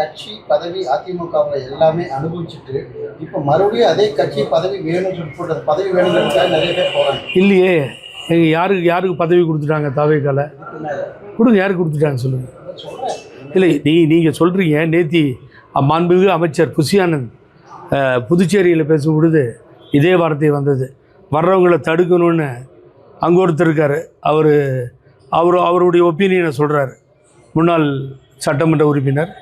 கட்சி பதவி அதிமுகவில் எல்லாமே அனுபவிச்சுட்டு இப்போ மறுபடியும் அதே கட்சி பதவி வேணும்னு சொல்லிட்டு பதவி வேணுங்கிறதுக்காக நிறைய பேர் போகிறாங்க. இல்லையே, யாருக்கு பதவி கொடுத்துட்டாங்க? தாவேக்கால கொடுங்க, யாருக்கு கொடுத்துட்டாங்க சொல்லுங்கள். இல்லை, நீங்கள் சொல்கிறீங்க. நேத்தி மாண்புமிகு அமைச்சர் புசி ஆனந்த் புதுச்சேரியில் பேசும் பொழுது இதே வார்த்தை வந்தது. வர்றவங்களை தடுக்கணும்னு அங்கே ஒருத்தர் இருக்கார். அவருடைய ஒப்பீனியனை சொல்கிறாரு. முன்னாள் சட்டமன்ற உறுப்பினர்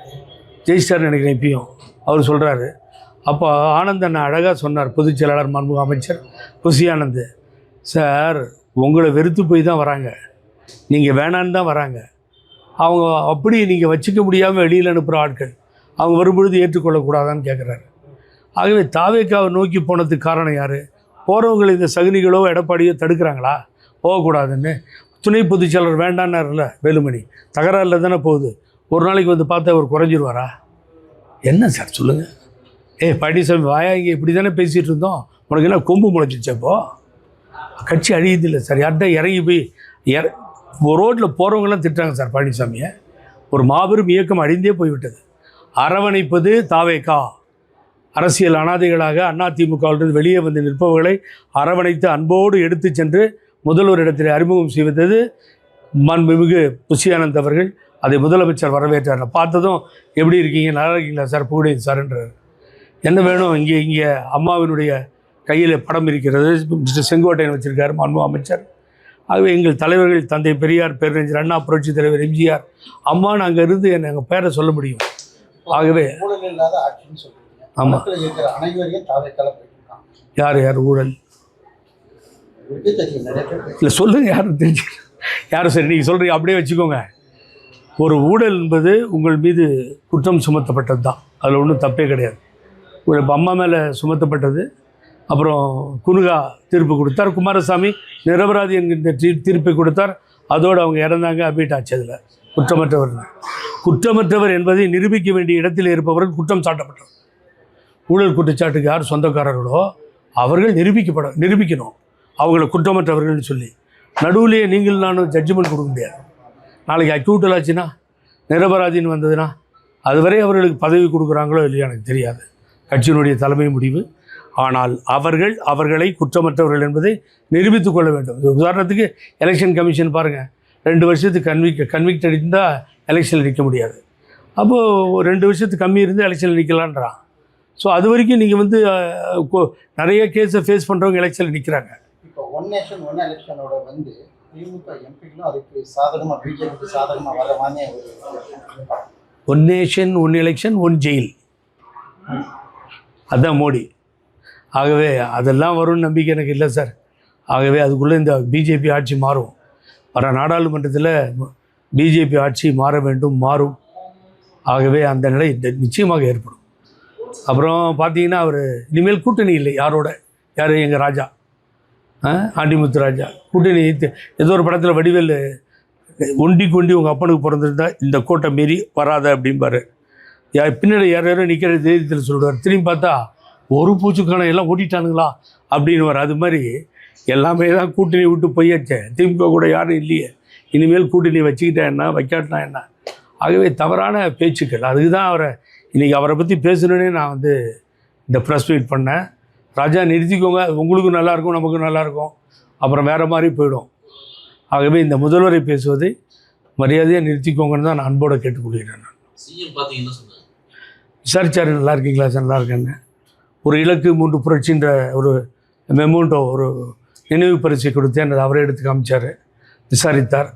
ஜெயிஸ்டார் நினைக்கிறேன் இப்பயும் அவர் சொல்கிறாரு. அப்போ ஆனந்த் அண்ணா அழகாக சொன்னார், பொதுச் செயலாளர் மாண்புமிகு அமைச்சர் புசி ஆனந்த் சார், உங்களை வெறுத்து போய் தான் வராங்க, நீங்கள் வேணான்னு தான் வராங்க. அவங்க அப்படி நீங்கள் வச்சுக்க முடியாமல் வெளியில் அனுப்புகிற ஆட்கள் அவங்க வரும்பொழுது ஏற்றுக்கொள்ளக்கூடாதான்னு கேட்குறாரு. ஆகவே தாவேக்காவை நோக்கி போனதுக்கு காரணம் யார்? போகிறவங்களை இந்த சகுனிகளோ எடப்பாடியோ தடுக்கிறாங்களா போகக்கூடாதுன்னு? துணை பொதுச் செயலாளர் வேண்டான்னார்ல வேலுமணி, தகராறில் தானே போகுது. ஒரு நாளைக்கு வந்து பார்த்தா அவர் குறைஞ்சிருவாரா? என்ன சார் சொல்லுங்கள். பழனிசாமி வாயா, இங்கே இப்படி தானே பேசிகிட்டு இருந்தோம், உனக்கு என்ன கொம்பு முளைச்சிச்சப்போ? கட்சி அழியுதில்லை சார். யார்கிட்ட இறங்கி போய் ரோட்டில் போகிறவங்களாம் திட்டுறாங்க சார் பழனிசாமியை. ஒரு மாபெரும் இயக்கம் அழிந்தே போய்விட்டது. அரவணைப்பது தாவேக்கா. அரசியல் அனாதைகளாக அதிமுகவிலிருந்து வெளியே வந்து நிற்பவர்களை அரவணைத்து அன்போடு எடுத்து சென்று முதல்வர் இடத்தில் அறிமுகம் செய்வது மாண்புமிகு புசி ஆனந்த் அவர்கள். அதை முதலமைச்சர் வரவேற்றார். பார்த்ததும் எப்படி இருக்கீங்க, நல்லா இருக்கீங்களா சார், புகழேன் சார்ன்றார். என்ன வேணும்? இங்கே அம்மாவினுடைய கையில் படம் இருக்கிறது, மிஸ்டர் செங்கோட்டையன் வச்சுருக்காரு மாண்பு அமைச்சர். ஆகவே எங்கள் தலைவர்கள் தந்தை பெரியார், பேரறிஞர் அண்ணா, புரட்சி தலைவர் எம்ஜிஆர், அம்மான்னு அங்கே இருந்து எங்கள் பேரை சொல்ல முடியும். ஆகவே ஆமாம், யார் ஊழல் இல்லை சொல்லுங்கள், யாரும் தெரிஞ்சு யாரும் சரி நீங்கள் சொல்கிறீங்க அப்படியே வச்சுக்கோங்க. ஒரு ஊழல் என்பது உங்கள் மீது குற்றம் சுமத்தப்பட்டது தான், அதில் ஒன்றும் தப்பே கிடையாது. இப்போ அம்மா மேலே சுமத்தப்பட்டது. அப்புறம் குனுகா தீர்ப்பு கொடுத்தார், குமாரசாமி நிரபராதி என்கின்ற தீர்ப்பை கொடுத்தார். அதோடு அவங்க இறந்தாங்க, அபீட் ஆச்சு. அதில் குற்றமற்றவர் என்பதை நிரூபிக்க வேண்டிய இடத்தில் இருப்பவர்கள் குற்றம் சாட்டப்பட்டவர். ஊழல் குற்றச்சாட்டுக்கு யார் சொந்தக்காரர்களோ அவர்கள் நிரூபிக்கணும் அவங்கள குற்றமற்றவர்கள்னு சொல்லி. நடுவிலேயே நீங்கள் நானும் ஜட்ஜ்மெண்ட் கொடுக்க முடியாது. நாளைக்கு அக்யூட்டல் ஆச்சுன்னா, நிரபராதின்னு வந்ததுன்னா, அதுவரை அவர்களுக்கு பதவி கொடுக்குறாங்களோ இல்லையா எனக்கு தெரியாது, கட்சியினுடைய தலைமை முடிவு. ஆனால் அவர்களை குற்றமற்றவர்கள் என்பதை நிரூபித்து கொள்ள வேண்டும். உதாரணத்துக்கு எலெக்ஷன் கமிஷன் பாருங்கள், 2 வருஷத்துக்கு கன்விக்ட் அடித்தால் எலெக்ஷனில் நிற்க முடியாது. அப்போது 2 வருஷத்துக்கு கம்மி இருந்து எலெக்ஷனில் நிற்கலான்றான். ஸோ அது வரைக்கும் நீங்கள் வந்து நிறைய கேஸை ஃபேஸ் பண்ணுறவங்க எலெக்ஷனில் நிற்கிறாங்க. இப்போ ஒன் நேஷன் ஒன் எலெக்ஷனோட வந்து திமுக எம்பிகளும் அதுக்கு சாதகமாக, பிஜேபிக்கு சாதகமாக வர மாதிரி one nation one election one jail, அதுதான் மோடி. ஆகவே அதெல்லாம் வரும்னு நம்பிக்கை எனக்கு இல்லை சார். ஆகவே அதுக்குள்ளே இந்த பிஜேபி ஆட்சி மாறும். வர நாடாளுமன்றத்தில் பிஜேபி ஆட்சி மாற வேண்டும், மாறும். ஆகவே அந்த நிலை நிச்சயமாக ஏற்படும். அப்புறம் பார்த்தீங்கன்னா அவர் இனிமேல் கூட்டணி இல்லை யாரோட, யார் எங்கள் ராஜா ஆண்டிமுத்து ராஜா கூட்டணி. ஏதோ ஒரு படத்தில் வடிவேல் ஒண்டி உங்கள் அப்பனுக்கு பிறந்திருந்தா இந்த கோட்டை மீறி வராத அப்படிம்பாரு. பின்னாடி யாரோ நிற்கிற தைரியத்தில் சொல்லுவார். திரும்பி பார்த்தா ஒரு பூச்சுக்கான எல்லாம் ஓட்டிட்டானுங்களா அப்படின்னு வர. அது மாதிரி எல்லாமே தான் கூட்டணி விட்டு போயாச்சே. திமுக கூட யாரும் இல்லையே, இனிமேல் கூட்டணி வச்சுக்கிட்டா என்ன, வைக்காட்டினா என்ன. ஆகவே தவறான பேச்சுக்கள். அதுக்கு தான் இன்றைக்கி அவரை பற்றி பேசணுன்னே நான் வந்து இந்த ப்ரெஸ் மீட் பண்ணேன். ராஜா நிறுத்திக்கோங்க, உங்களுக்கும் நல்லாயிருக்கும், நமக்கும் நல்லாயிருக்கும், அப்புறம் வேறு மாதிரி போயிடும். ஆகவே இந்த முதல்வரை பேசுவதை மரியாதையாக நிறுத்திக்கோங்கன்னு தான் நான் அன்போடு கேட்டுக்கொள்கிறேன். நான் விசாரிச்சார், நல்லா இருக்கீங்களா சார், நல்லா இருக்கேன்னு. ஒரு இலக்கு 3 புரட்சின்ற ஒரு மெமோண்டோ, ஒரு நினைவு பரிசை கொடுத்தேன். அவரே எடுத்து காமிச்சார், விசாரித்தார்.